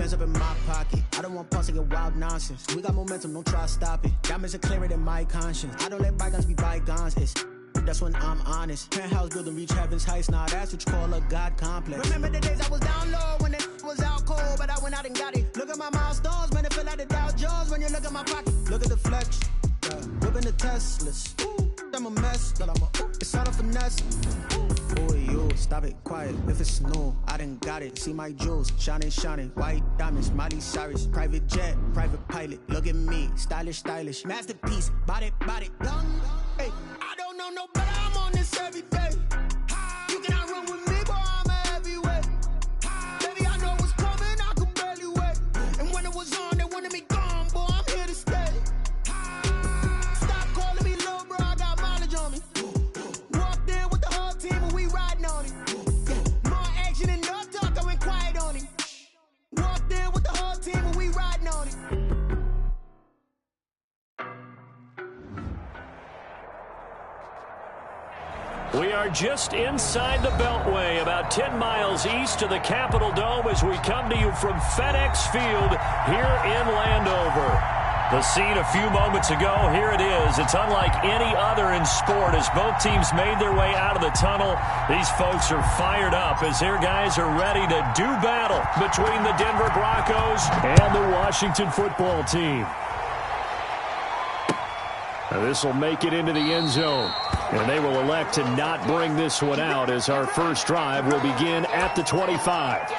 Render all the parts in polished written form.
Hands up in my pocket. I don't want pulse to get wild nonsense. We got momentum, don't try to stop it. Diamonds are clearer than my conscience. I don't let bygones be bygones. That's when I'm honest. Penthouse building, reach heaven's heights. Nah, that's what you call a God complex. Remember the days I was down low when it was out cold, but I went out and got it. Look at my milestones, man, it feel like the Dow Jones when you look at my pocket. Look at the flex, whipping the Teslas. I'm a mess, but it's all a finesse. Oh, you, stop it, quiet. If it's new, I done got it. See my jewels, shining, shining. White diamonds, Miley Cyrus. Private jet, private pilot. Look at me, stylish, stylish. Masterpiece, body, young. Hey, I don't know no better. I'm on this every day. You cannot run with me, boy, I'm a heavyweight. Baby, I know what's coming, I could barely wait. And when it was on, they wanted me gone, boy, I'm here to stay. Stop calling me little bro, I got mileage on me. Walked in with the whole team and we riding on it. More action and no talk, I went quiet on it. Walked in with the whole team and we riding on it. We are just inside the Beltway, about 10 miles east of the Capitol Dome as we come to you from FedEx Field here in Landover. The scene a few moments ago, here it is. It's unlike any other in sport as both teams made their way out of the tunnel. These folks are fired up as their guys are ready to do battle between the Denver Broncos and the Washington football team. Now this will make it into the end zone. And they will elect to not bring this one out as our first drive will begin at the 25.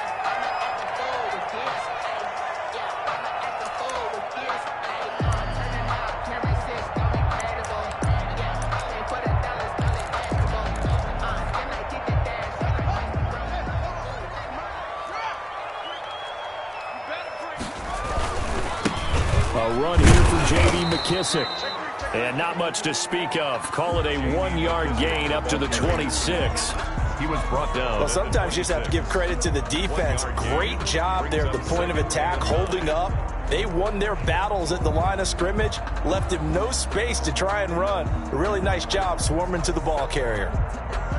A run here from J.D. McKissick. And not much to speak of. Call it a 1-yard gain up to the 26. He was brought down. Well, sometimes you just have to give credit to the defense. Great job there at the point of attack, holding up. They won their battles at the line of scrimmage, left him no space to try and run. A really nice job swarming to the ball carrier.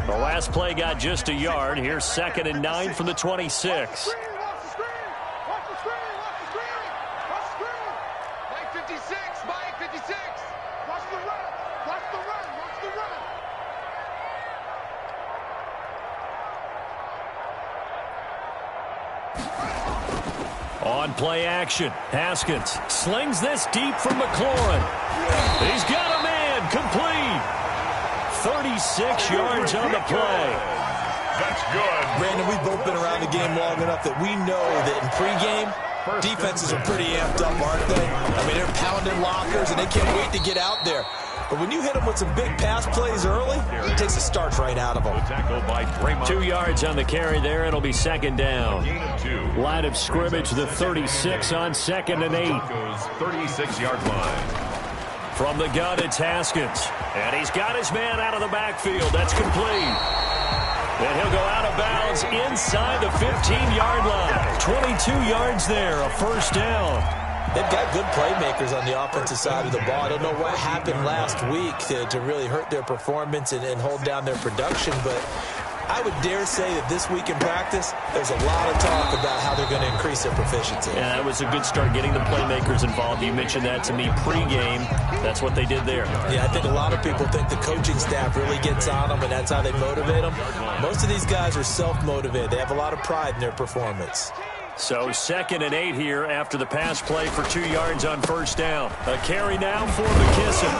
The last play got just a yard. Here's 2nd and 9 from the 26. On play action, Haskins slings this deep from McLaurin. He's got a man, complete. 36 yards on the play. That's good. Brandon, we've both been around the game long enough that we know that in pregame, defenses are pretty amped up, aren't they? I mean, they're pounding lockers, and they can't wait to get out there. But when you hit them with some big pass plays early, it takes the starch right out of them. 2 yards on the carry there. It'll be 2nd down. Line of scrimmage, the 36 on 2nd and 8. 36-yard line. From the gun, it's Haskins. And he's got his man out of the backfield. That's complete. And he'll go out of bounds inside the 15-yard line. 22 yards there, a first down. They've got good playmakers on the offensive side of the ball. I don't know what happened last week to really hurt their performance and hold down their production, but I would dare say that this week in practice, there's a lot of talk about how they're going to increase their proficiency. Yeah, that was a good start getting the playmakers involved. You mentioned that to me pregame. That's what they did there. Yeah, I think a lot of people think the coaching staff really gets on them, and that's how they motivate them. Most of these guys are self-motivated. They have a lot of pride in their performance. So 2nd and 8 here after the pass play for 2 yards on first down. A carry now for McKissick.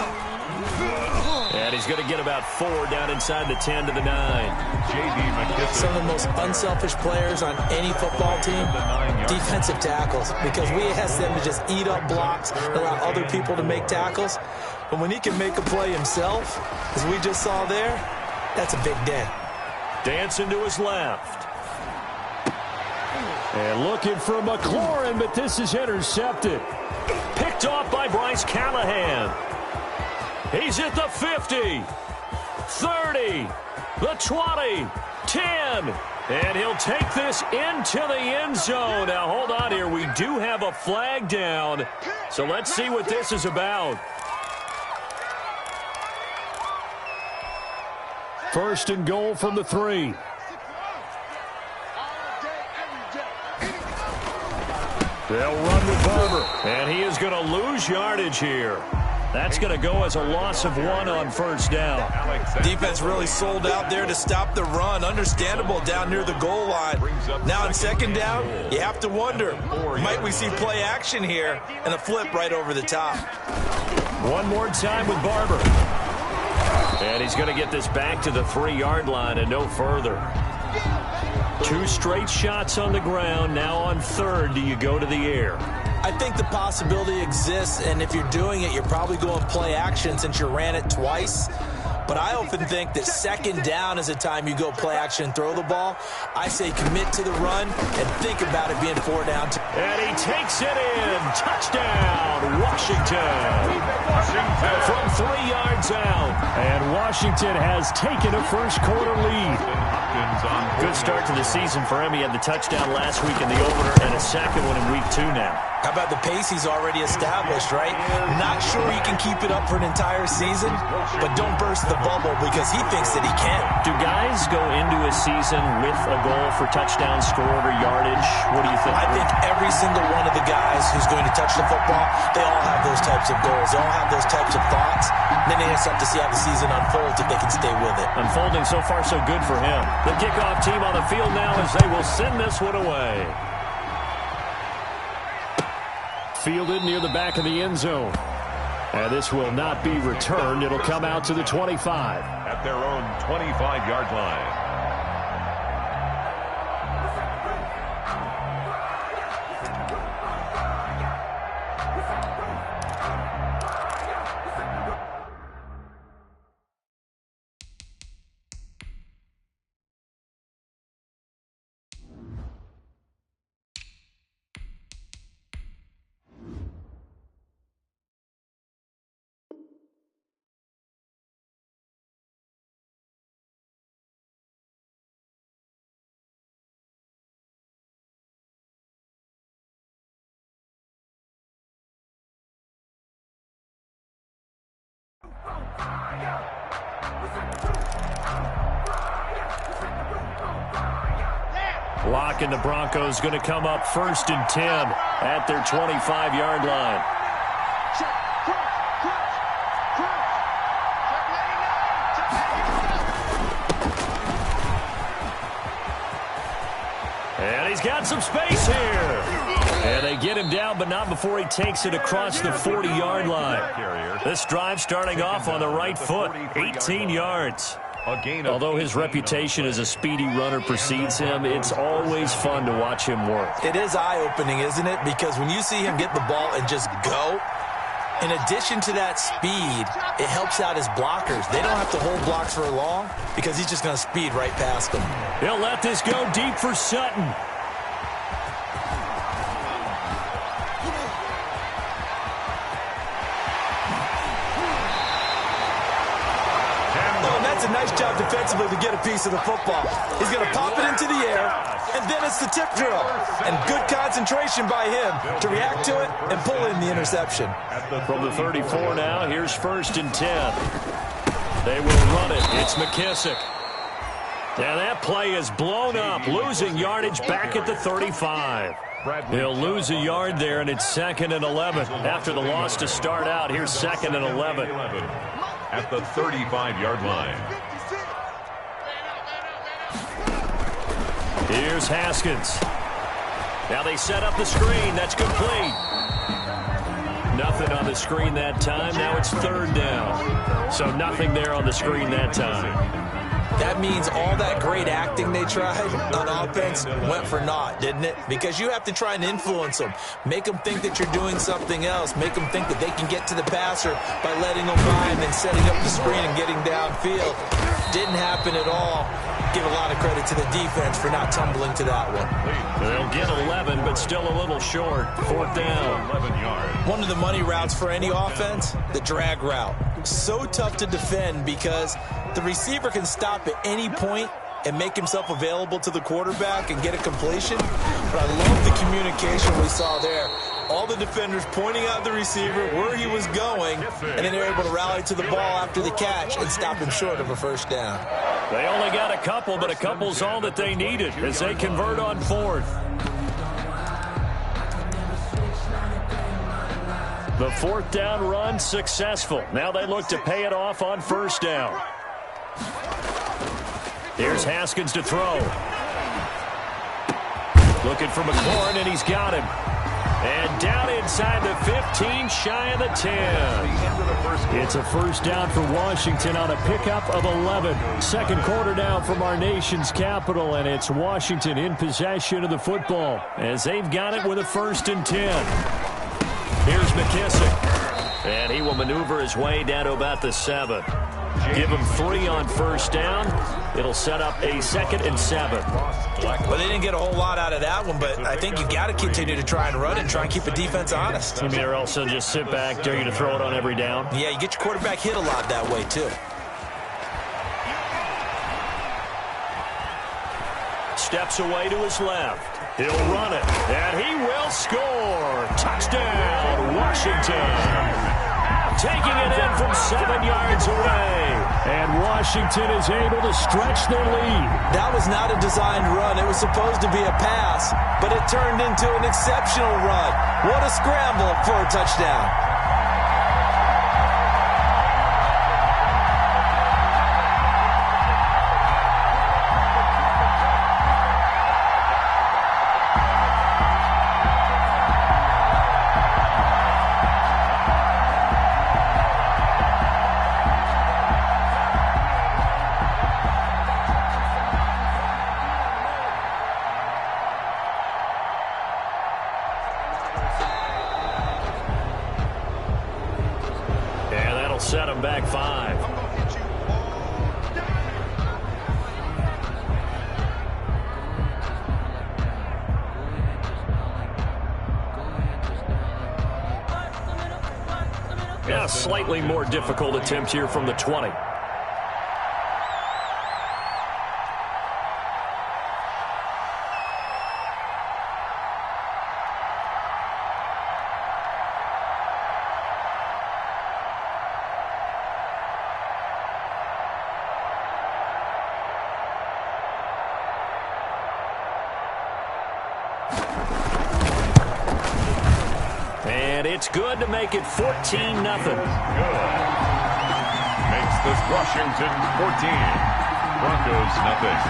And he's going to get about 4 down inside the 10 to the 9. J.D. McKissick. Some of the most unselfish players on any football team, defensive tackles, because we ask them to just eat up blocks and allow other people to make tackles. But when he can make a play himself, as we just saw there, that's a big day. Dancing to his left. And looking for McLaurin, but this is intercepted. Picked off by Bryce Callahan. He's at the 50, 30, the 20, 10. And he'll take this into the end zone. Now, hold on here. We do have a flag down. So let's see what this is about. 1st and goal from the 3. They'll run with Barber, and he is going to lose yardage here. That's going to go as a loss of 1 on first down. Defense really sold out there to stop the run. Understandable down near the goal line. Now on second down, you have to wonder, might we see play action here and a flip right over the top? One more time with Barber. And he's going to get this back to the 3-yard line and no further. 2 straight shots on the ground. Now on third, do you go to the air? I think the possibility exists, and if you're doing it, you're probably going play action since you ran it twice. But I often think that second down is the time you go play action and throw the ball. I say commit to the run and think about it being 4 down. And he takes it in. Touchdown, Washington. From 3 yards out. And Washington has taken a first-quarter lead. Good start to the season for him. He had the touchdown last week in the opener and a second one in week 2 now. How about the pace he's already established, right? Not sure he can keep it up for an entire season, but don't burst the bubble because he thinks that he can. Do guys go into a season with a goal for touchdown scored or yardage? What do you think? I think every single one of the guys who's going to touch the football, they all have those types of goals. They all have those types of thoughts. And then they just have to see how the season unfolds if they can stay with it. Unfolding so far so good for him. The kickoff team on the field now as they will send this one away. Fielded near the back of the end zone. And this will not be returned. It'll come out to the 25. At their own 25-yard line. Lock and the Broncos going to come up 1st and 10 at their 25-yard line. And he's got some space here. And they get him down, but not before he takes it across the 40-yard line. This drive starting off on the right foot, 18 yards. Although his reputation as a speedy runner precedes him, it's always fun to watch him work. It is eye-opening, isn't it? Because when you see him get the ball and just go, in addition to that speed, it helps out his blockers. They don't have to hold blocks for long because he's just going to speed right past them. He'll let this go deep for Sutton. That's a nice job defensively to get a piece of the football. He's going to pop it into the air, and then it's the tip drill. And good concentration by him to react to it and pull in the interception. From the 34 now, here's 1st and 10. They will run it. It's McKissick. And that play is blown up, losing yardage back at the 35. He'll lose a yard there, and it's 2nd and 11. After the loss to start out, here's 2nd and 11. At the 35-yard line. Here's Haskins. Now they set up the screen. That's complete. Nothing on the screen that time. Now it's 3rd down. So nothing there on the screen that time. That means all that great acting they tried on offense went for naught, didn't it? Because you have to try and influence them. Make them think that you're doing something else. Make them think that they can get to the passer by letting them by and then setting up the screen and getting downfield. Didn't happen at all. Give a lot of credit to the defense for not tumbling to that one. They'll get 11, but still a little short. 4th down. 11 yards. One of the money routes for any offense, the drag route. So tough to defend because the receiver can stop at any point and make himself available to the quarterback and get a completion. But I love the communication we saw there. All the defenders pointing out the receiver where he was going, and then they're able to rally to the ball after the catch and stop him short of a 1st down. They only got a couple, but a couple's all that they needed as they convert on 4th. The fourth down run successful. Now they look to pay it off on first down. Here's Haskins to throw. Looking for McLaurin, and he's got him. And down inside the 15, shy of the 10. It's a first down for Washington on a pickup of 11. Second quarter now from our nation's capital, and it's Washington in possession of the football as they've got it with a 1st and 10. Here's McKissick, and he will maneuver his way down to about the 7. Give him 3 on first down. It'll set up a 2nd and 7. Well, they didn't get a whole lot out of that one, but I think you got to continue to try and run and try and keep the defense honest. You mean or else they'll just sit back, dare you to throw it on every down? Yeah, you get your quarterback hit a lot that way, too. Steps away to his left. He'll run it, and he will score. Touchdown, Washington. Taking it in from 7 yards away. And Washington is able to stretch their lead. That was not a designed run. It was supposed to be a pass, but it turned into an exceptional run. What a scramble for a touchdown. Set him back 5. Yeah, slightly more difficult attempt here from the 20. And it's good to make it 14-0. Good. Makes this Washington 14. Broncos nothing.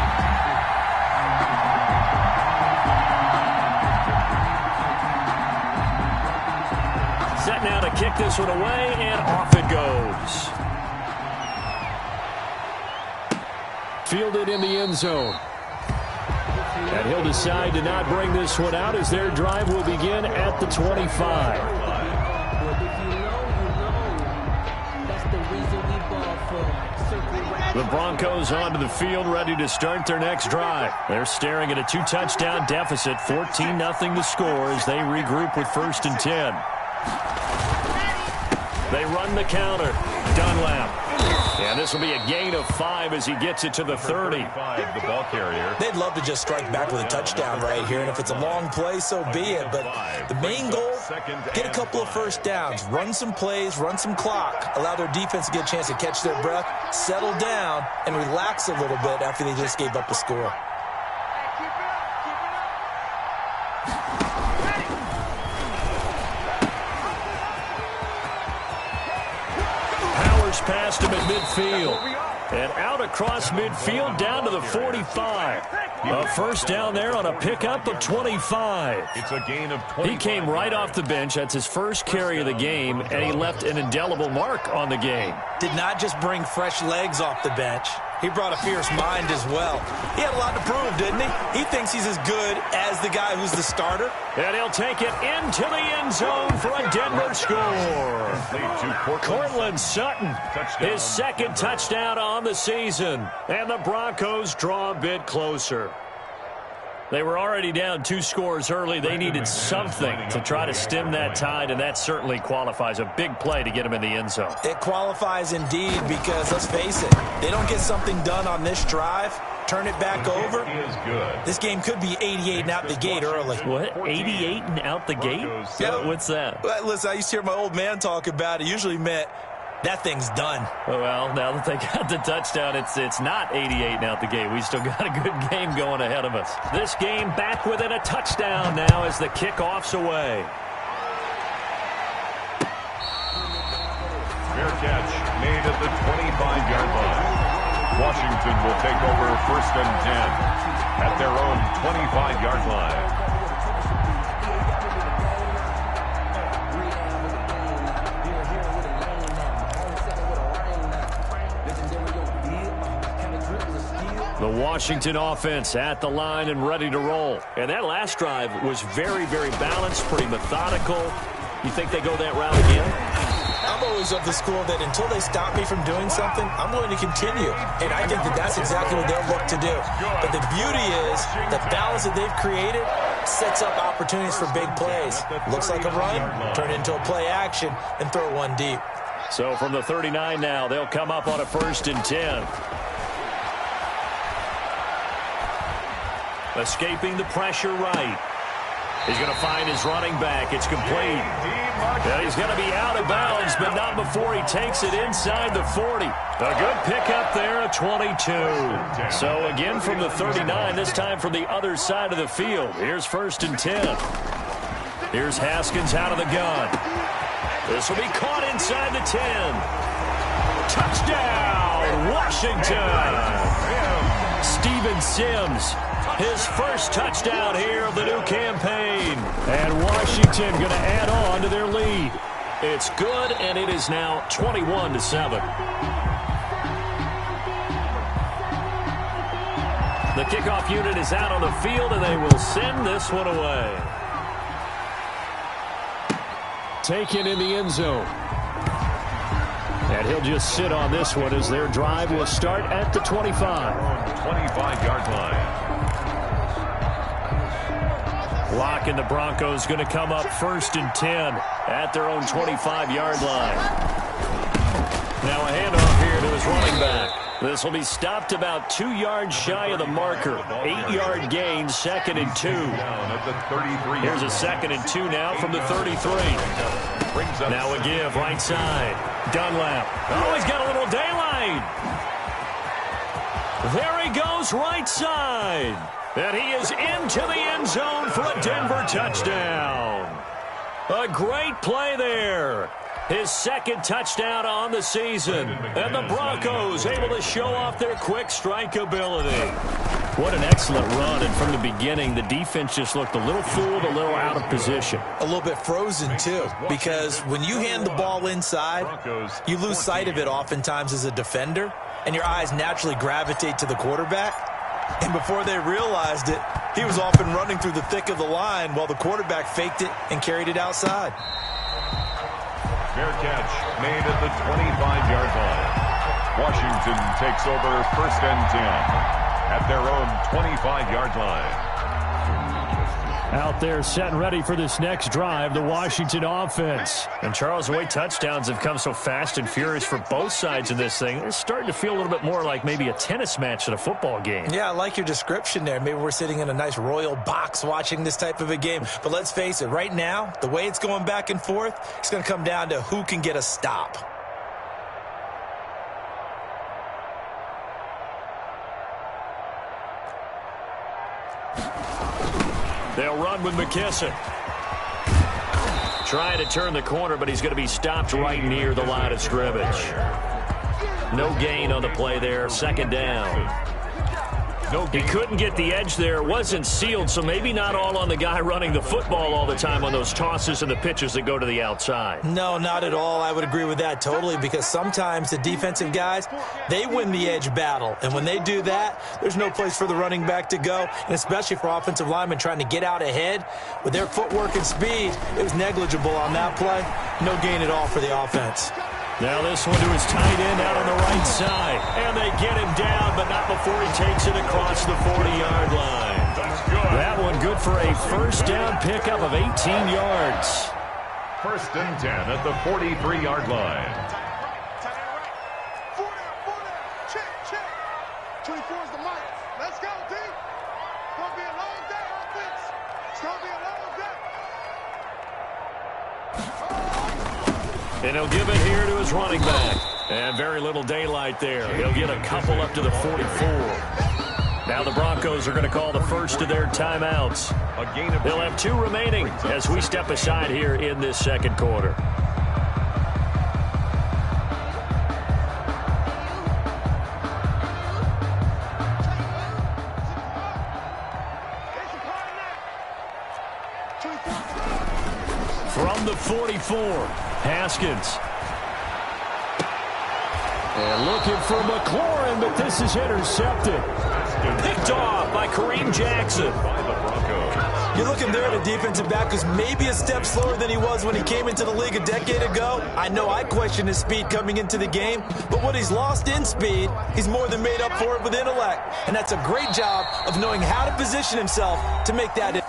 Set now to kick this one away, and off it goes. Fielded in the end zone. And he'll decide to not bring this one out as their drive will begin at the 25. The Broncos onto the field, ready to start their next drive. They're staring at a 2-touchdown deficit, 14-0 to score as they regroup with 1st and 10. They run the counter. Dunlap. And this will be a gain of 5 as he gets it to the 30. The ball carrier. They'd love to just strike back with a touchdown right here, and if it's a long play, so be it. But the main goal, get a couple of first downs, run some plays, run some clock, allow their defense to get a chance to catch their breath, settle down, and relax a little bit after they just gave up a score. Past him at midfield. And out across midfield down to the 45. A first down there on a pickup of 25. It's a gain of 20. He came right off the bench. That's his first carry of the game, and he left an indelible mark on the game. Did not just bring fresh legs off the bench. He brought a fierce mind as well. He had a lot to prove, didn't he? He thinks he's as good as the guy who's the starter. And he'll take it into the end zone for a Denver score. Cortland Sutton, his 2nd touchdown on the season. And the Broncos draw a bit closer. They were already down 2 scores early. They needed something to try to stem that tide, and that certainly qualifies. A big play to get them in the end zone. It qualifies indeed because, let's face it, they don't get something done on this drive, turn it back over. This game could be 88 and out the gate early. What? 88 and out the gate? Yeah. What's that? Well, listen, I used to hear my old man talk about it. It usually meant that thing's done. Well, now that they got the touchdown, it's not 88 and out the gate. We still got a good game going ahead of us. This game back within a touchdown now as the kickoff's away. catch made at the 25-yard line. Washington will take over 1st and 10 at their own 25-yard line. The Washington offense at the line and ready to roll. And that last drive was very, very balanced, pretty methodical. You think they go that route again? I'm always of the school that until they stop me from doing something, I'm going to continue. And I think that that's exactly what they'll look to do. But the beauty is the balance that they've created sets up opportunities for big plays. Looks like a run, turn into a play action, and throw one deep. So from the 39 now, they'll come up on a 1st and 10. Escaping the pressure right. He's going to find his running back. It's complete. And he's going to be out of bounds, but not before he takes it inside the 40. A good pickup there, a 22. So again from the 39, this time from the other side of the field. Here's 1st and 10. Here's Haskins out of the gun. This will be caught inside the 10. Touchdown, Washington. Steven Sims. His first touchdown here of the new campaign. And Washington going to add on to their lead. It's good, and it is now 21-7. The kickoff unit is out on the field, and they will send this one away. Taken in the end zone. And he'll just sit on this one as their drive will start at the 25. 25-yard line. Lock and the Broncos going to come up 1st and 10 at their own 25-yard line. Now a handoff here to his running back. This will be stopped about 2 yards shy of the marker. 8-yard gain, 2nd and 2. Here's a 2nd and 2 now from the 33. Now a give right side. Dunlap. Oh, he's got a little daylight. There he goes right side. And he is into the end zone for a Denver touchdown. A great play there. His 2nd touchdown on the season. And the Broncos able to show off their quick strike ability. What an excellent run. And from the beginning, the defense just looked a little fooled, a little out of position. A little bit frozen, too, because when you hand the ball inside, you lose sight of it oftentimes as a defender, and your eyes naturally gravitate to the quarterback. And before they realized it, he was off and running through the thick of the line while the quarterback faked it and carried it outside. Fair catch made at the 25-yard line. Washington takes over 1st and 10 at their own 25-yard line. Out there set and ready for this next drive, the Washington offense. And Charles, the way touchdowns have come so fast and furious for both sides of this thing, it's starting to feel a little bit more like maybe a tennis match than a football game. Yeah, I like your description there. Maybe we're sitting in a nice royal box watching this type of a game. But let's face it, right now, the way it's going back and forth, it's going to come down to who can get a stop. They'll run with McKissick. Trying to turn the corner, but he's going to be stopped right near the line of scrimmage. No gain on the play there. 2nd down. He couldn't get the edge there. It wasn't sealed, so maybe not all on the guy running the football all the time on those tosses and the pitches that go to the outside. No, not at all. I would agree with that totally, because sometimes the defensive guys, they win the edge battle. And when they do that, there's no place for the running back to go, and especially for offensive linemen trying to get out ahead. With their footwork and speed, it was negligible on that play. No gain at all for the offense. Now this one to his tight end out on the right side. And they get him down, but not before he takes it across the 40-yard line. That one good for a 1st down pickup of 18 yards. 1st and 10 at the 43-yard line. 24 is the mic. Let's go, D. It's going to be a long day, offense. It's going to be a long day. And he'll give it here to his running back. And very little daylight there. He'll get a couple up to the 44. Now the Broncos are going to call the first of their timeouts. They'll have 2 remaining as we step aside here in this 2nd quarter. from the 44. Haskins. And looking for McLaurin, but this is intercepted. Picked off by Kareem Jackson. You're looking there at a defensive back who's maybe a step slower than he was when he came into the league a decade ago. I know I questioned his speed coming into the game, but what he's lost in speed, he's more than made up for it with intellect. And that's a great job of knowing how to position himself to make that.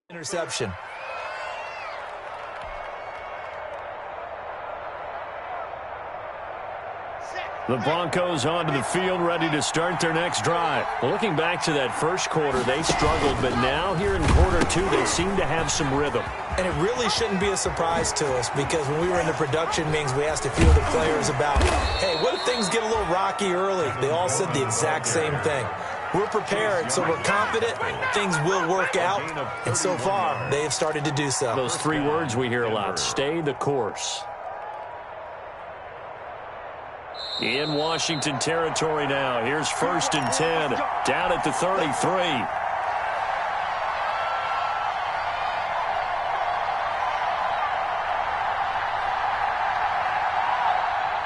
Interception. The Broncos onto the field, ready to start their next drive. Well, looking back to that first quarter, they struggled, but now here in quarter two, they seem to have some rhythm. And it really shouldn't be a surprise to us, because when we were in the production meetings, we asked a few of the players about, hey, what if things get a little rocky early? They all said the exact same thing. We're prepared, so we're confident things will work out, and so far, they have started to do so. Those three words we hear a lot: stay the course. In Washington territory now. Here's 1st and 10, down at the 33.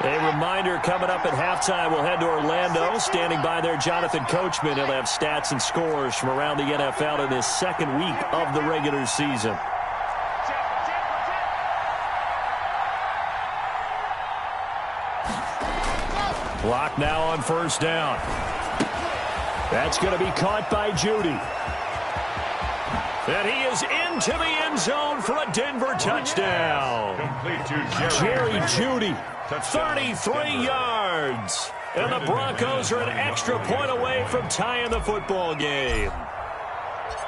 A reminder, coming up at halftime, we'll head to Orlando. Standing by there, Jonathan Coachman. He'll have stats and scores from around the NFL in his second week of the regular season. Block now on 1st down. That's going to be caught by Judy. And he is into the end zone for a Denver touchdown. Complete to Jerry Judy, 33 yards. And the Broncos are an extra point away from tying the football game.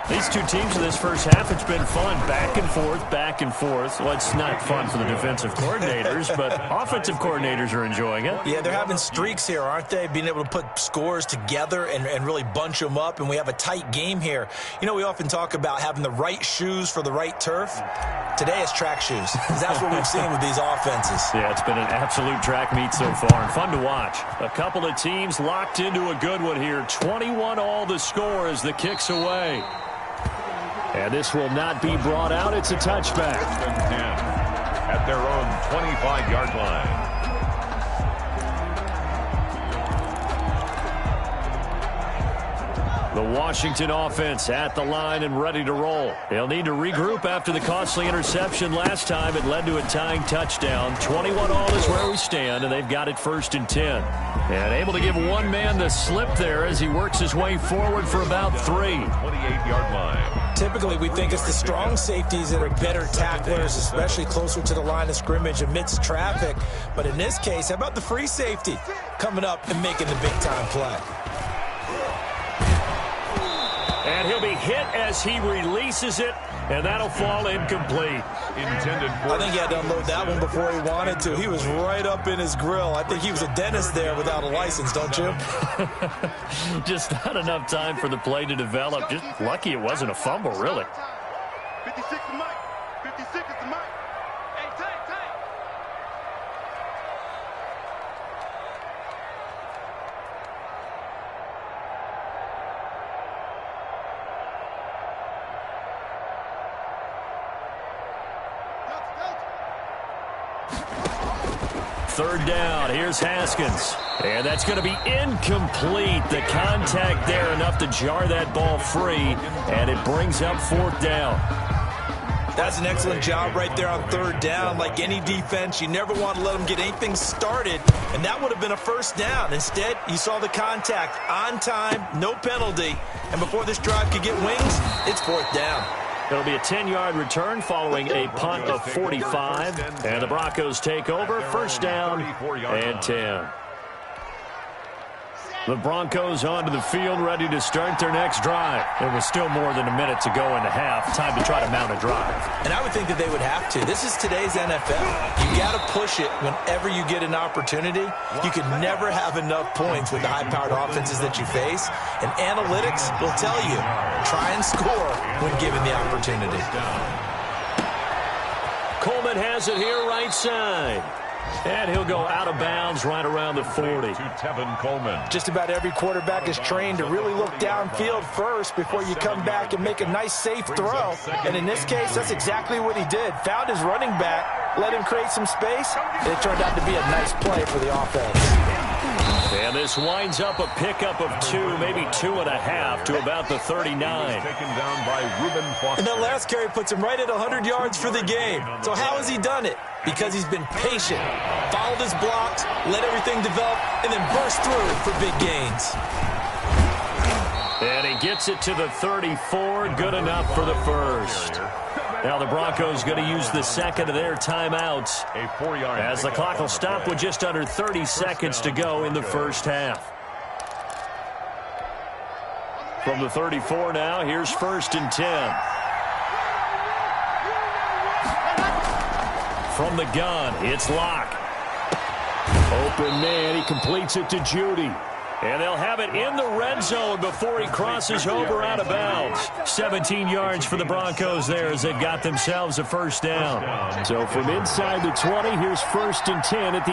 These two teams in this first half, it's been fun. Back and forth, back and forth. Well, it's not fun for the defensive coordinators, but offensive coordinators are enjoying it. Yeah, they're having streaks here, aren't they? Being able to put scores together and really bunch them up, and we have a tight game here. You know, we often talk about having the right shoes for the right turf. Today it's track shoes. That's what we've seen with these offenses. Yeah, it's been an absolute track meet so far, and fun to watch. A couple of teams locked into a good one here. 21-all the score as the kick's away. And this will not be brought out. It's a touchback. At their own 25-yard line. The Washington offense at the line and ready to roll. They'll need to regroup after the costly interception last time. It led to a tying touchdown. 21-all is where we stand, and they've got it 1st and 10. And able to give one man the slip there as he works his way forward for about 3. 28-yard line. Typically, we think it's the strong safeties that are better tacklers, especially closer to the line of scrimmage amidst traffic. But in this case, how about the free safety coming up and making the big-time play? And he'll be hit as he releases it, and that'll fall incomplete. Intended for I think he had to unload that one before he wanted to. He was right up in his grill. I think he was a dentist there without a license, don't you? Just not enough time for the play to develop. Just lucky it wasn't a fumble, really. 56 to Mike. 56 is to Mike. Hey, take. 3rd down. Here's Haskins. And that's going to be incomplete. The contact there enough to jar that ball free. And it brings up 4th down. That's an excellent job right there on 3rd down. Like any defense, you never want to let them get anything started. And that would have been a 1st down. Instead, you saw the contact on time, no penalty. And before this drive could get wings, it's 4th down. It'll be a 10-yard return following a punt of 45. And the Broncos take over. 1st down and 10. The Broncos onto the field, ready to start their next drive. There was still more than a minute to go in the half. Time to try to mount a drive. And I would think that they would have to. This is today's NFL. You got to push it whenever you get an opportunity. You can never have enough points with the high-powered offenses that you face. And analytics will tell you, try and score when given the opportunity. Coleman Coleman has it here right side. And he'll go out of bounds right around the 40. To Tevin Coleman. Just about every quarterback is trained to really look downfield first before you come back and make a nice, safe throw. And in this case, that's exactly what he did. Found his running back, let him create some space, and it turned out to be a nice play for the offense. And this winds up a pickup of 2, maybe 2.5 to about the 39. Taken down by Reuben Foster. And that last carry puts him right at 100 yards for the game. So how has he done it? Because he's been patient, followed his blocks, let everything develop, and then burst through for big gains. And he gets it to the 34, good enough for the first. Now the Broncos going to use the second of their timeouts A 4-yard as the clock will stop with just under 30 seconds to go in the first half. From the 34 now, here's 1st and 10. From the gun, it's Locke. Open man, he completes it to Judy. And they'll have it in the red zone before he crosses over out of bounds. 17 yards for the Broncos there as they got themselves a first down. So from inside the 20, here's 1st and 10 at the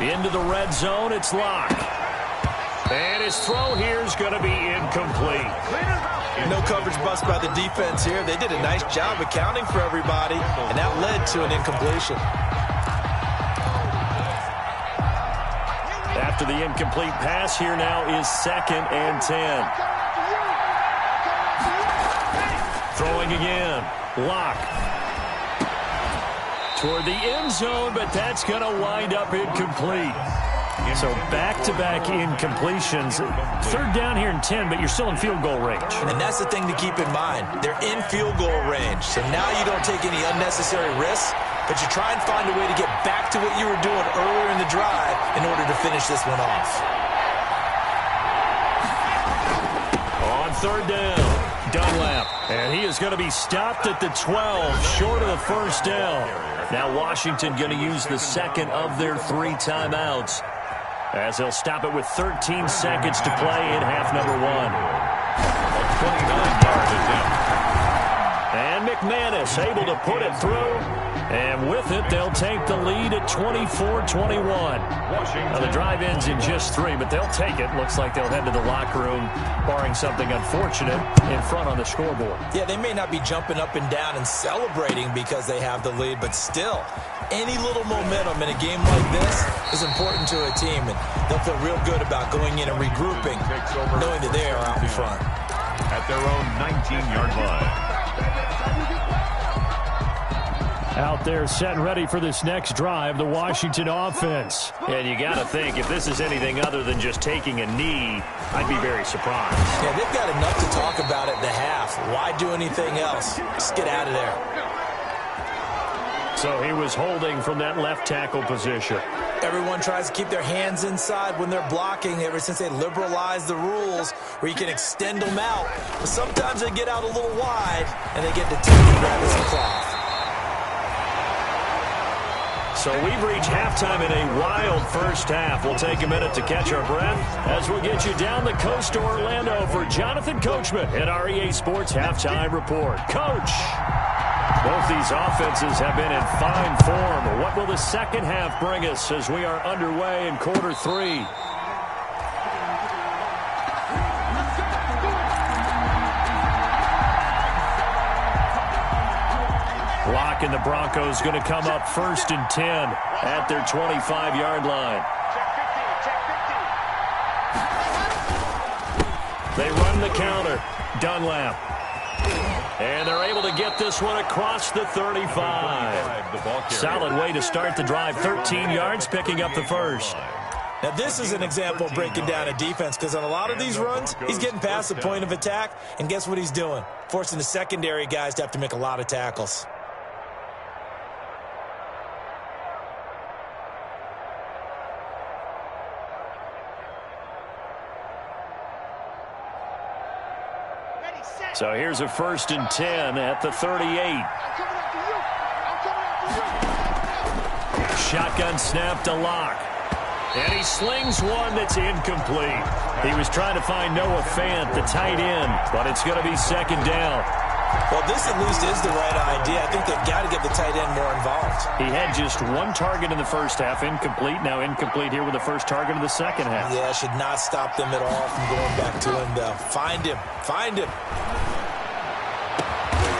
18. Into the red zone, it's Locke. And his throw here is going to be incomplete. No coverage bust by the defense here. They did a nice job accounting for everybody, and that led to an incompletion. After the incomplete pass, here now is 2nd and 10. Throwing again. Locke. Toward the end zone, but that's going to wind up incomplete. So back-to-back incompletions. 3rd down here in 10, but you're still in field goal range. And that's the thing to keep in mind. They're in field goal range. So now you don't take any unnecessary risks, but you try and find a way to get back to what you were doing earlier in the drive in order to finish this one off. On 3rd down, Dunlap. And he is going to be stopped at the 12, short of the first down. Now Washington going to use the second of their 3 timeouts, as they'll stop it with 13 seconds to play in half number 1. A 29-yard attempt. And McManus able to put it through. And with it, they'll take the lead at 24-21. Now, the drive ends in just 3, but they'll take it. Looks like they'll head to the locker room, barring something unfortunate, in front on the scoreboard. Yeah, they may not be jumping up and down and celebrating because they have the lead, but still, any little momentum in a game like this is important to a team, and they'll feel real good about going in and regrouping, knowing that they are out in front. At their own 19-yard line. Out there set and ready for this next drive, the Washington offense. And you got to think, if this is anything other than just taking a knee, I'd be very surprised. Yeah, they've got enough to talk about at the half. Why do anything else? Just get out of there. So he was holding from that left tackle position. Everyone tries to keep their hands inside when they're blocking ever since they liberalized the rules where you can extend them out. But sometimes they get out a little wide and they get detected and grab some cloth. So we've reached halftime in a wild first half. We'll take a minute to catch our breath as we'll get you down the coast to Orlando for Jonathan Coachman at our EA Sports Halftime Report. Coach, both these offenses have been in fine form. What will the second half bring us as we are underway in quarter 3? Locke and the Broncos going to come up 1st and 10 at their 25-yard line. They run the counter. Dunlap. And they're able to get this one across the 35. Solid way to start the drive. 13 yards, picking up the first. Now, this is an example of breaking down a defense because on a lot of these runs, he's getting past the point of attack, and guess what he's doing? Forcing the secondary guys to have to make a lot of tackles. So here's a 1st and 10 at the 38. Shotgun snap to Locke. And he slings one that's incomplete. He was trying to find Noah Fant, the tight end, but it's going to be 2nd down. Well, this at least is the right idea. I think they've got to get the tight end more involved. He had just one target in the first half, incomplete. Now incomplete here with the first target of the second half. Yeah, should not stop them at all from going back to him, though. Find him. Find him.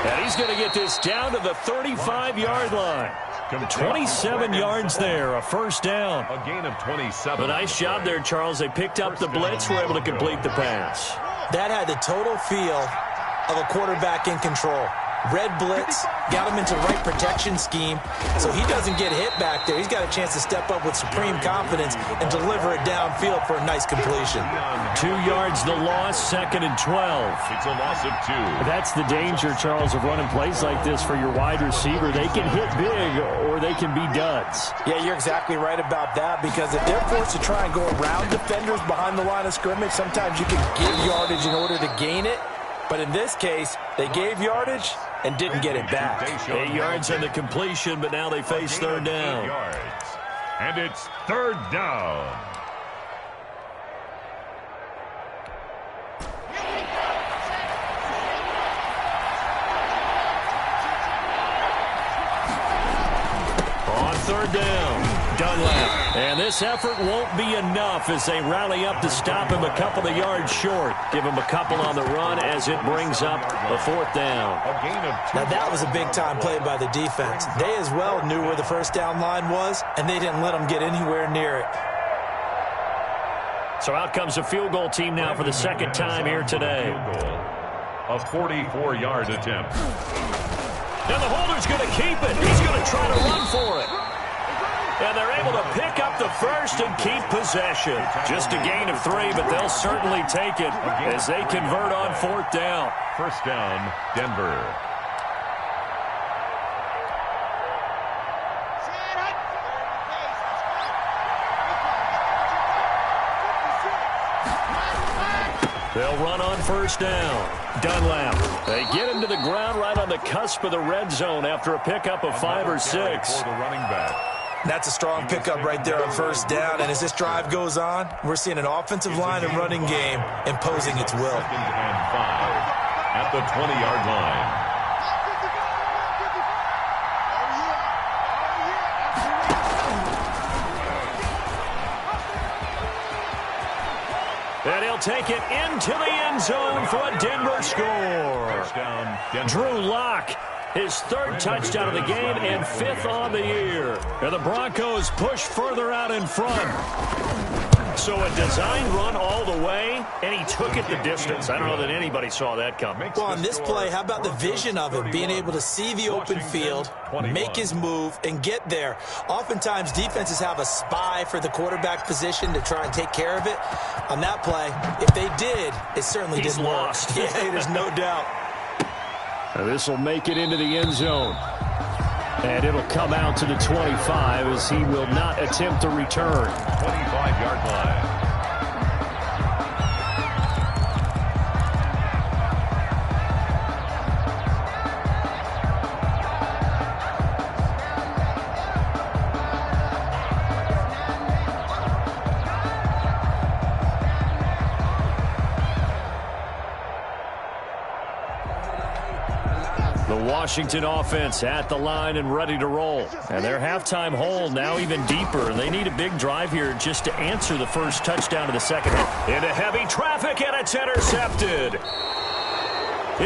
And he's going to get this down to the 35-yard line. 27 yards there, a first down. A gain of 27. A nice job there, Charles. They picked up the blitz, were able to complete the pass. That had the total feel of a quarterback in control. Red blitz, got him into right protection scheme, so he doesn't get hit back there. He's got a chance to step up with supreme confidence and deliver it downfield for a nice completion. 2 yards the loss, 2nd and 12. It's a loss of 2. That's the danger, Charles, of running plays like this for your wide receiver. They can hit big or they can be duds. Yeah, you're exactly right about that, because if they're forced to try and go around defenders behind the line of scrimmage, sometimes you can give yardage in order to gain it. But in this case, they gave yardage and didn't get it back. 8 yards on the completion, but now they face third down. And it's third down. On third down, Dunlap. And this effort won't be enough as they rally up to stop him a couple of yards short. Give him a couple on the run as it brings up a fourth down. Now that was a big-time play by the defense. They as well knew where the first down line was, and they didn't let them get anywhere near it. So out comes a field goal team now for the second time here today. A 44-yard attempt. And the holder's going to keep it. He's going to try to run for it. And they're able to pick up the first and keep possession. Just a gain of 3, but they'll certainly take it as they convert on fourth down. First down, Denver. They'll run on first down. Dunlap. They get him to the ground right on the cusp of the red zone after a pickup of 5 or 6. For the running back. That's a strong pickup right there on first down. And as this drive goes on, we're seeing an offensive line and running game imposing its will. 2nd and 5 at the 20-yard line. And he'll take it into the end zone for a Denver score. Touchdown, Denver. Drew Lock, his 3rd touchdown of the game and 5th on the year. And the Broncos push further out in front. So a design run all the way, and he took it the distance. I don't know that anybody saw that coming. Well, on this play, how about the vision of him, being able to see the open field, make his move, and get there. Oftentimes, defenses have a spy for the quarterback position to try and take care of it. On that play, if they did, it certainly didn't work. Lost. Yeah, there's no doubt. This will make it into the end zone. And it'll come out to the 25 as he will not attempt to return. 25-yard line. Washington offense at the line and ready to roll. And their halftime hole now even deeper. They need a big drive here just to answer the first touchdown of the second half. Into heavy traffic, and it's intercepted.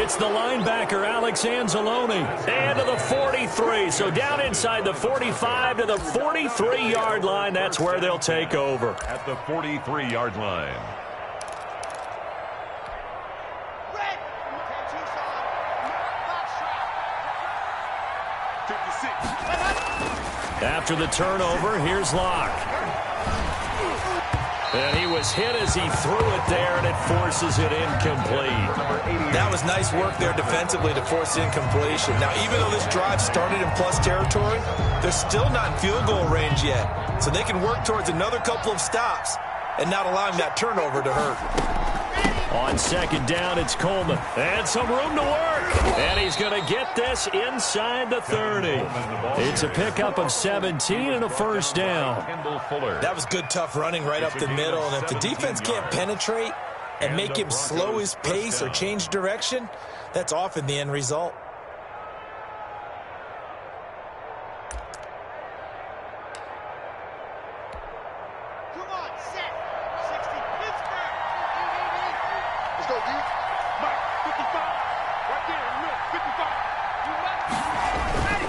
It's the linebacker, Alex Anzalone. And to the 43. So down inside the 45 to the 43-yard line. That's where they'll take over. At the 43-yard line. After the turnover, here's Locke. And he was hit as he threw it there, and it forces it incomplete. That was nice work there defensively to force incompletion. Now, even though this drive started in plus territory, they're still not in field goal range yet. So they can work towards another couple of stops and not allowing that turnover to hurt. On second down, it's Coleman. And some room to work. And he's going to get this inside the 30. It's a pickup of 17 and a first down. That was good, tough running right up the middle. And if the defense can't penetrate, and make him slow his pace or change direction, that's often the end result. Come on, set. 60, Pittsburgh. Let's go, D. Mike, 55. Right there in the middle, 55. You ready?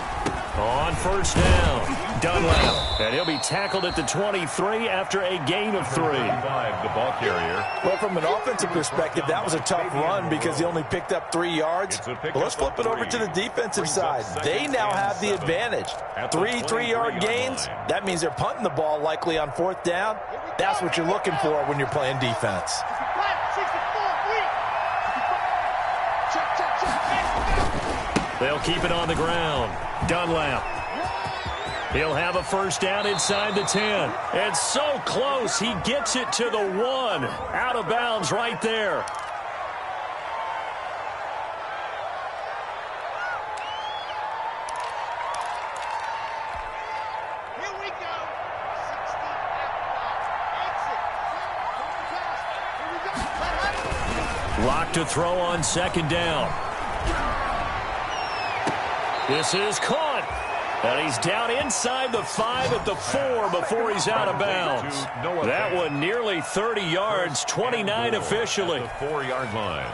On first down, Dunlap. And he'll be tackled at the 23 after a gain of 3. The ball carrier. Well, from an offensive perspective, that was a tough run because he only picked up 3 yards. But let's flip it over to the defensive side. They now have the advantage. 3 3-yard gains, that means they're punting the ball likely on 4th down. That's what you're looking for when you're playing defense. 64, weak. Check. They'll keep it on the ground. Dunlap. He'll have a first down inside the 10. It's so close. He gets it to the 1. Out of bounds right there. Here we go. 60 exit. Here we go. Lock to throw on second down. This is caught. And he's down inside the 5 at the 4 before he's out of bounds. That one nearly 30 yards, 29 officially. The 4-yard line.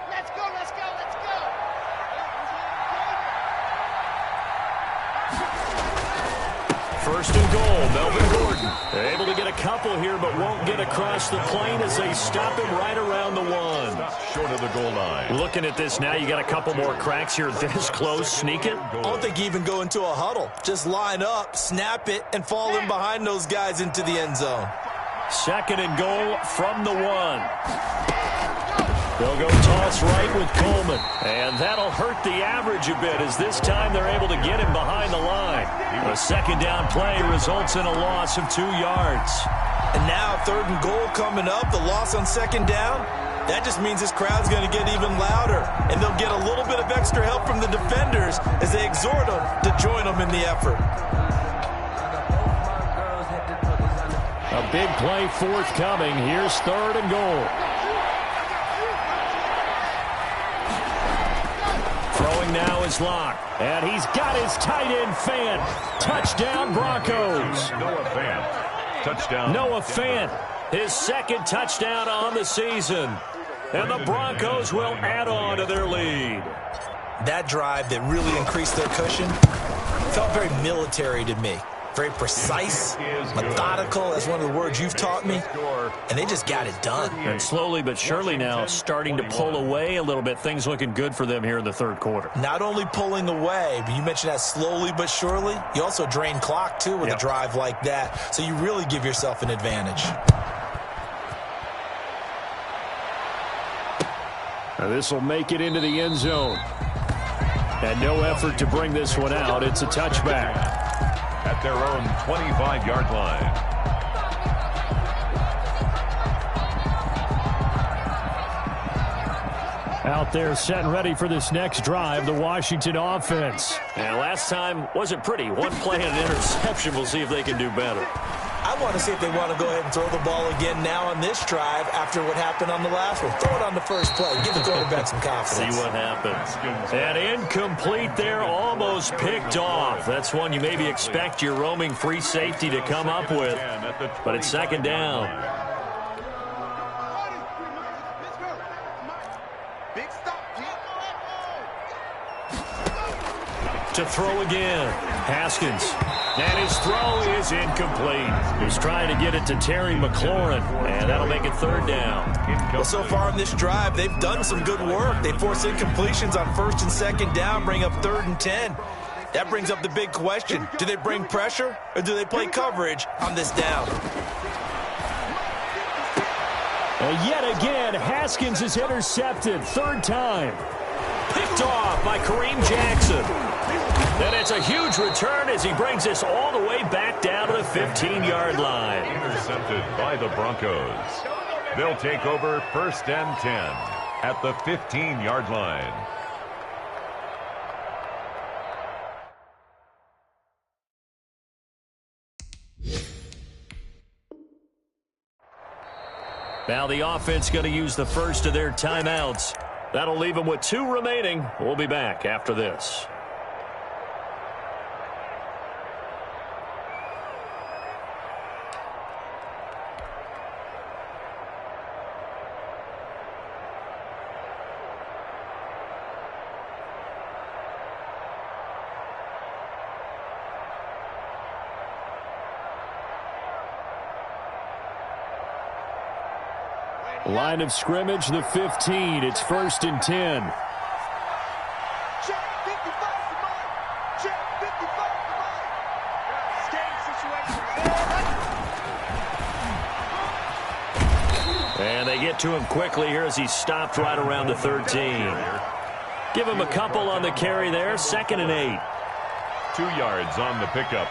Let's go. First and goal, Melvin Gordon. Able to get a couple here, but won't get across the plane as they stop him right around the 1. Short of the goal line. Looking at this now, you got a couple more cracks here this close. Sneak it. I don't think you even go into a huddle. Just line up, snap it, and fall in behind those guys into the end zone. Second and goal from the 1. They'll go toss right with Coleman. And that'll hurt the average a bit as this time they're able to get him behind the line. A second down play results in a loss of 2 yards. And now 3rd and goal coming up, the loss on second down. That just means this crowd's going to get even louder. And they'll get a little bit of extra help from the defenders as they exhort them to join them in the effort. A big play forthcoming. Here's 3rd and goal. Throwing now is Locke. And he's got his tight end Fant. Touchdown Broncos. Noah Fant. Touchdown. Noah Fant. His second touchdown on the season. And the Broncos will add on to their lead. That drive that really increased their cushion felt very military to me. Very precise, methodical. That's one of the words you've taught me. And they just got it done. And slowly but surely now starting to pull away a little bit. Things looking good for them here in the 3rd quarter. Not only pulling away, but you mentioned that slowly but surely. You also drain clock, too, with a drive like that. So you really give yourself an advantage. Now this will make it into the end zone. And no effort to bring this one out. It's a touchback. At their own 25-yard line. Out there set and ready for this next drive, the Washington offense. And last time wasn't pretty. One play and an interception. We'll see if they can do better. I want to see if they want to go ahead and throw the ball again now on this drive after what happened on the last one. Throw it on the first play. Give the quarterback some confidence. See what happens. And incomplete there, almost picked off. That's one you maybe expect your roaming free safety to come up with. But it's second down. Big stop, To throw again. Haskins. And his throw is incomplete. He's trying to get it to Terry McLaurin, and that'll make it 3rd down. Well, so far in this drive, they've done some good work. They force incompletions on 1st and 2nd down, bring up 3rd and 10. That brings up the big question. Do they bring pressure, or do they play coverage on this down? And yet again, Haskins is intercepted. 3rd time. Picked off by Kareem Jackson. And it's a huge return as he brings this all the way back down to the 15-yard line. Intercepted by the Broncos. They'll take over 1st and 10 at the 15-yard line. Now the offense going to use the first of their timeouts. That'll leave them with 2 remaining. We'll be back after this. Line of scrimmage, the 15. It's 1st and 10. Check 55 to mine. Check 55 to mine. Game situation. And they get to him quickly here as he stopped right around the 13. Give him a couple on the carry there. 2nd and 8. 2 yards on the pickup.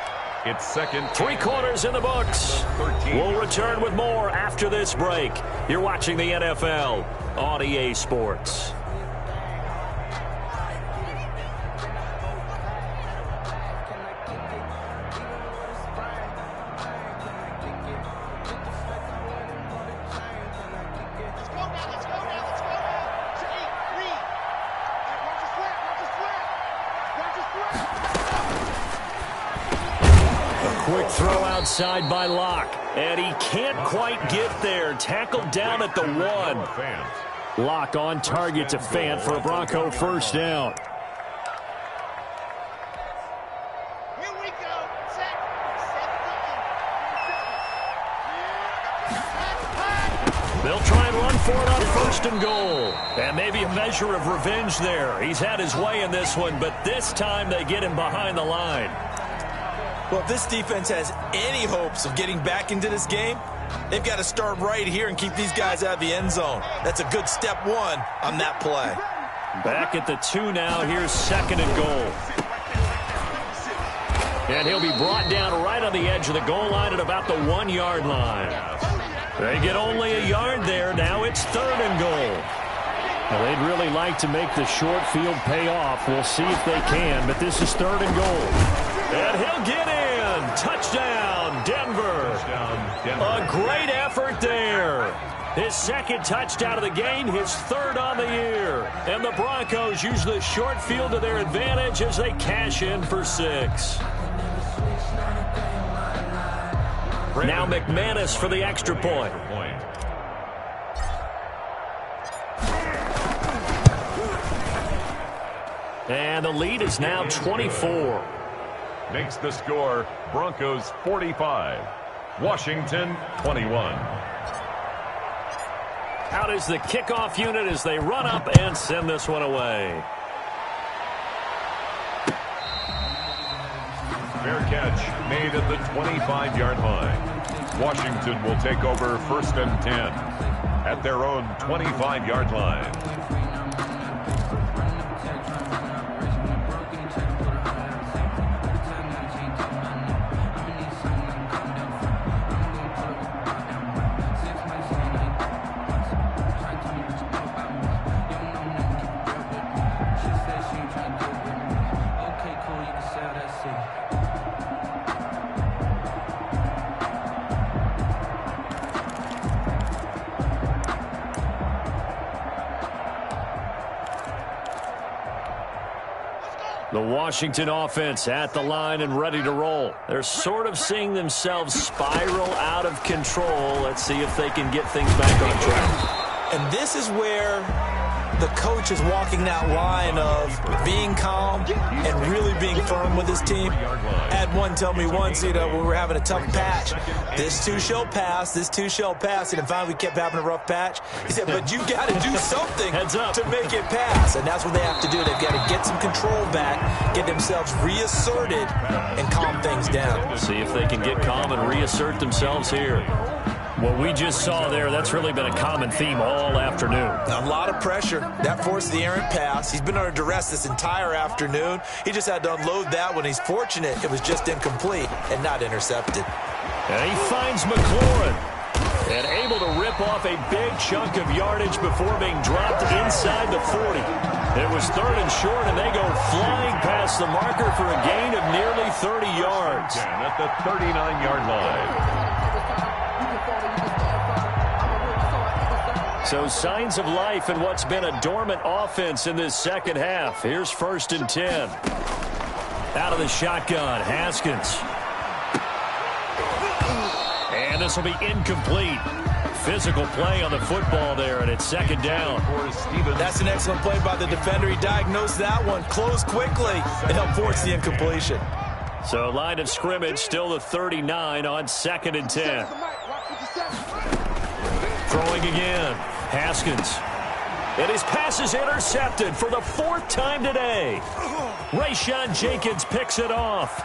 It's 2nd. 3 quarters in the books. We'll return with more after this break. You're watching the NFL on EA Sports. Quick throw outside by Locke. And he can't quite get there. Tackled down at the 1. Locke on target to Fant for a Bronco first down. Here we go. Set. 17. They'll try and run for it on 1st and goal. And maybe a measure of revenge there. He's had his way in this one, but this time they get him behind the line. Well, if this defense has any hopes of getting back into this game, they've got to start right here and keep these guys out of the end zone. That's a good step 1 on that play. Back at the 2 now. Here's 2nd and goal. And he'll be brought down right on the edge of the goal line at about the 1-yard line. They get only a yard there. Now it's 3rd and goal. Well, they'd really like to make the short field pay off. We'll see if they can, but this is 3rd and goal. And he'll get in. Touchdown, Denver. A great effort there. His 2nd touchdown of the game, his 3rd on the year. And the Broncos use the short field to their advantage as they cash in for 6. Now McManus for the extra point. And the lead is now 24. Makes the score Broncos 45, Washington 21. Out is the kickoff unit as they run up and send this one away. Fair catch made at the 25-yard line. Washington will take over 1st and 10 at their own 25-yard line. The Washington offense at the line and ready to roll. They're sort of seeing themselves spiral out of control. Let's see if they can get things back on track. And this is where the coach is walking that line of being calm and really being firm with his team. I had one tell me once, when we were having a tough patch, this too shall pass, this too shall pass. And finally we kept having a rough patch. He said, but you got to do something to make it pass. And that's what they have to do. They've got to get some control back, get themselves reasserted, and calm things down. See if they can get calm and reassert themselves here. What we just saw there, that's really been a common theme all afternoon. A lot of pressure. That forced the errant pass. He's been under duress this entire afternoon. He just had to unload that one. He's fortunate it was just incomplete and not intercepted. And he finds McLaurin. And able to rip off a big chunk of yardage before being dropped inside the 40. It was 3rd and short, and they go flying past the marker for a gain of nearly 30 yards. And at the 39-yard line. So signs of life in what's been a dormant offense in this second half. Here's 1st and 10. Out of the shotgun, Haskins. And this will be incomplete. Physical play on the football there, and it's 2nd down. That's an excellent play by the defender. He diagnosed that one, closed quickly, and helped force the incompletion. So line of scrimmage still the 39 on 2nd and 10. Throwing again. Haskins. And his pass is intercepted for the 4th time today. Rayshawn Jenkins picks it off.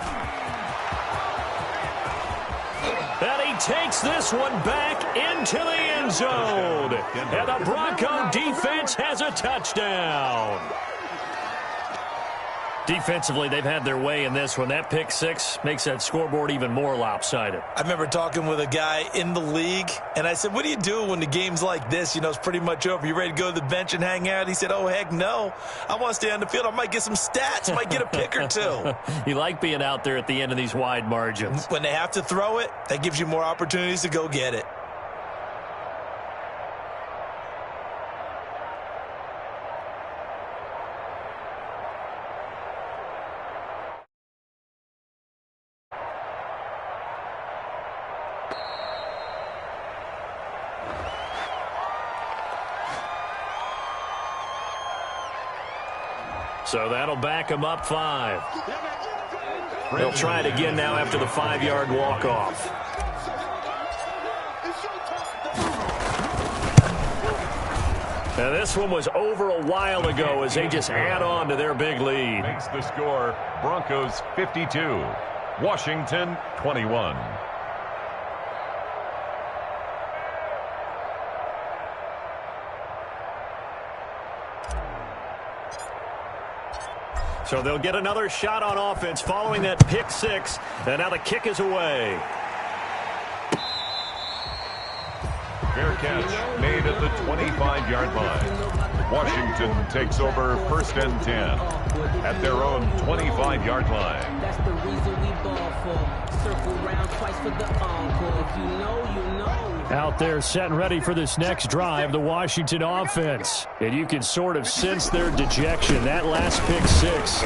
And he takes this one back into the end zone. And the Bronco defense has a touchdown. Defensively, they've had their way in this one. That pick 6 makes that scoreboard even more lopsided. I remember talking with a guy in the league, and I said, what do you do when the game's like this? You know, it's pretty much over. You ready to go to the bench and hang out? He said, oh, heck no. I want to stay on the field. I might get some stats. I might get a pick or 2. You like being out there at the end of these wide margins. When they have to throw it, that gives you more opportunities to go get it. So that'll back him up 5. They'll try it again now after the 5-yard walk-off. Now this one was over a while ago as they just add on to their big lead. Makes the score Broncos 52, Washington 21. So they'll get another shot on offense following that pick 6. And now the kick is away. Fair catch made at the 25-yard line. Washington takes over 1st and 10 at their own 25-yard line. That's the reason we ball for. Circle round twice for the encore. If you know, you know. Out there set and ready for this next drive, the Washington offense. And you can sort of sense their dejection. That last pick 6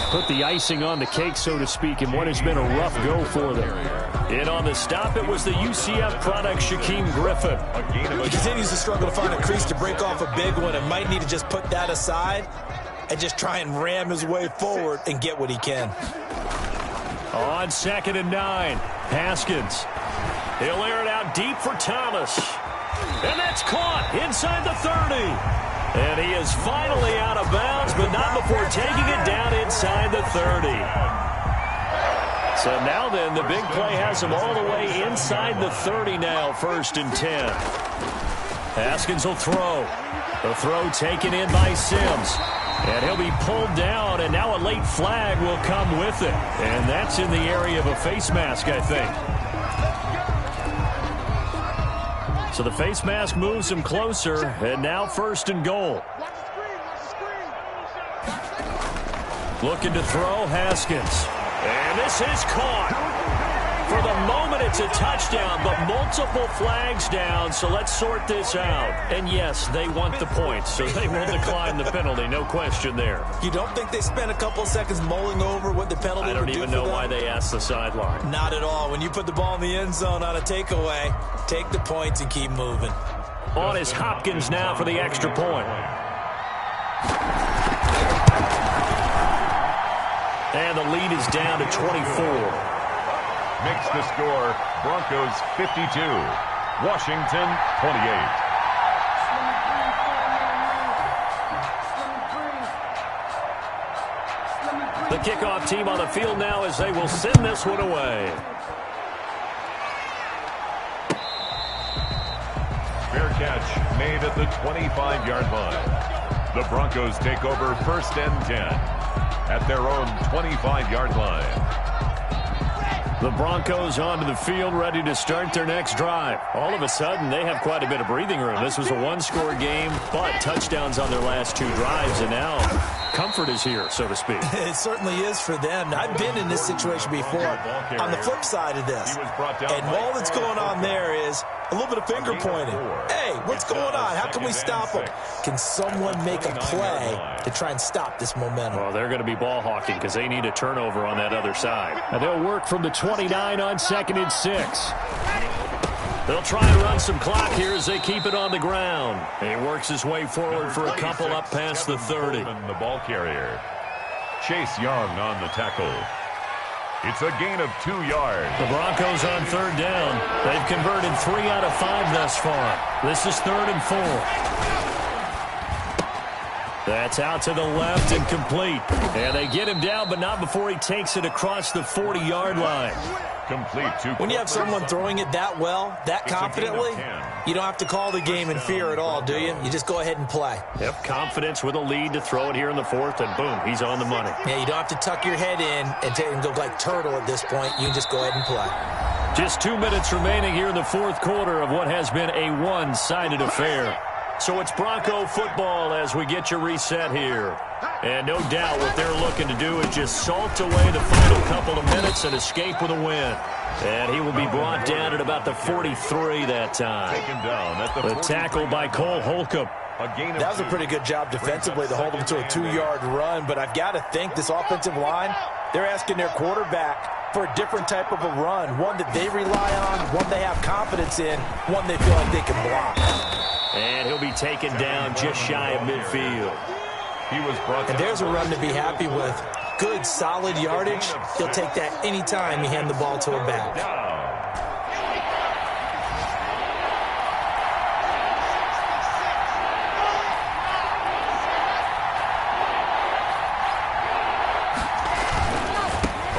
put the icing on the cake, so to speak, in what has been a rough go for them. In on the stop, it was the UCF product, Shaquem Griffin. He continues to struggle to find a crease to break off a big one and might need to just put that aside and just try and ram his way forward and get what he can. On 2nd and 9, Haskins. He'll air it out deep for Thomas. And that's caught inside the 30. And he is finally out of bounds, but not before taking it down inside the 30. So now then, the big play has him all the way inside the 30 now, 1st and 10. Haskins will throw. The throw taken in by Sims. And he'll be pulled down, and now a late flag will come with it. And that's in the area of a face mask, I think. So the face mask moves him closer, and now 1st and goal. Looking to throw, Haskins. And this is caught. For the moment, it's a touchdown, but multiple flags down, so let's sort this out. And yes, they want the points, so they will decline the penalty, no question there. You don't think they spent a couple of seconds mulling over what the penalty would do for them? I don't even know why they asked the sideline. Not at all. When you put the ball in the end zone on a takeaway, take the points and keep moving. On is Hopkins now for the extra point. And the lead is down to 24. Makes the score Broncos 52, Washington 28. The kickoff team on the field now as they will send this one away. Fair catch made at the 25-yard line. The Broncos take over 1st and 10 at their own 25-yard line. The Broncos onto the field, ready to start their next drive. All of a sudden, they have quite a bit of breathing room. This was a one-score game, but touchdowns on their last 2 drives, and now comfort is here, so to speak. It certainly is for them. I've been in this situation before on the flip side of this. And all that's going on there is a little bit of finger pointing. Hey, what's going on? How can we stop them? Can someone make a play to try and stop this momentum? Well, they're going to be ball hawking because they need a turnover on that other side. And they'll work from the 29 on 2nd and 6. They'll try and run some clock here as they keep it on the ground. He works his way forward for a couple up past the 30. The ball carrier. Chase Young on the tackle. It's a gain of 2 yards. The Broncos on 3rd down. They've converted 3 out of 5 thus far. This is 3rd and 4. That's out to the left and complete. And they get him down, but not before he takes it across the 40-yard line. Complete to when you have someone throwing it that well, that confidently, you don't have to call the game in fear at all, do you? You just go ahead and play. Yep, confidence with a lead to throw it here in the 4th, and boom, he's on the money. Yeah, you don't have to tuck your head in and go like turtle at this point. You can just go ahead and play. Just 2 minutes remaining here in the 4th quarter of what has been a one-sided affair. So it's Bronco football as we get you reset here. And no doubt what they're looking to do is just salt away the final couple of minutes and escape with a win. And he will be brought down at about the 43 that time. Taken down at the tackle by Cole Holcomb. That was a pretty good job defensively to hold him to a 2-yard run. But I've got to think this offensive line, they're asking their quarterback for a different type of a run. One that they rely on, one they have confidence in, one they feel like they can block. And he'll be taken down just shy of midfield. And there's a run to be happy with. Good, solid yardage. He'll take that anytime you hand the ball to a back.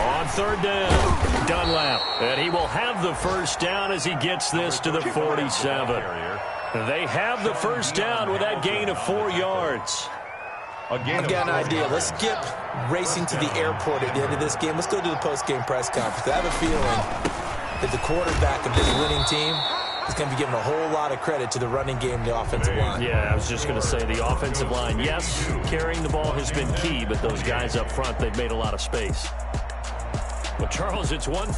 On 3rd down, Dunlap. And he will have the first down as he gets this to the 47. They have the first down with that gain of 4 yards. I've got an idea. Let's skip racing to the airport at the end of this game. Let's go to the post-game press conference. I have a feeling that the quarterback of this winning team is going to be given a whole lot of credit to the running game and the offensive line. Yeah, I was just going to say the offensive line, yes, carrying the ball has been key, but those guys up front, they've made a lot of space. Well, Charles, it's one thing.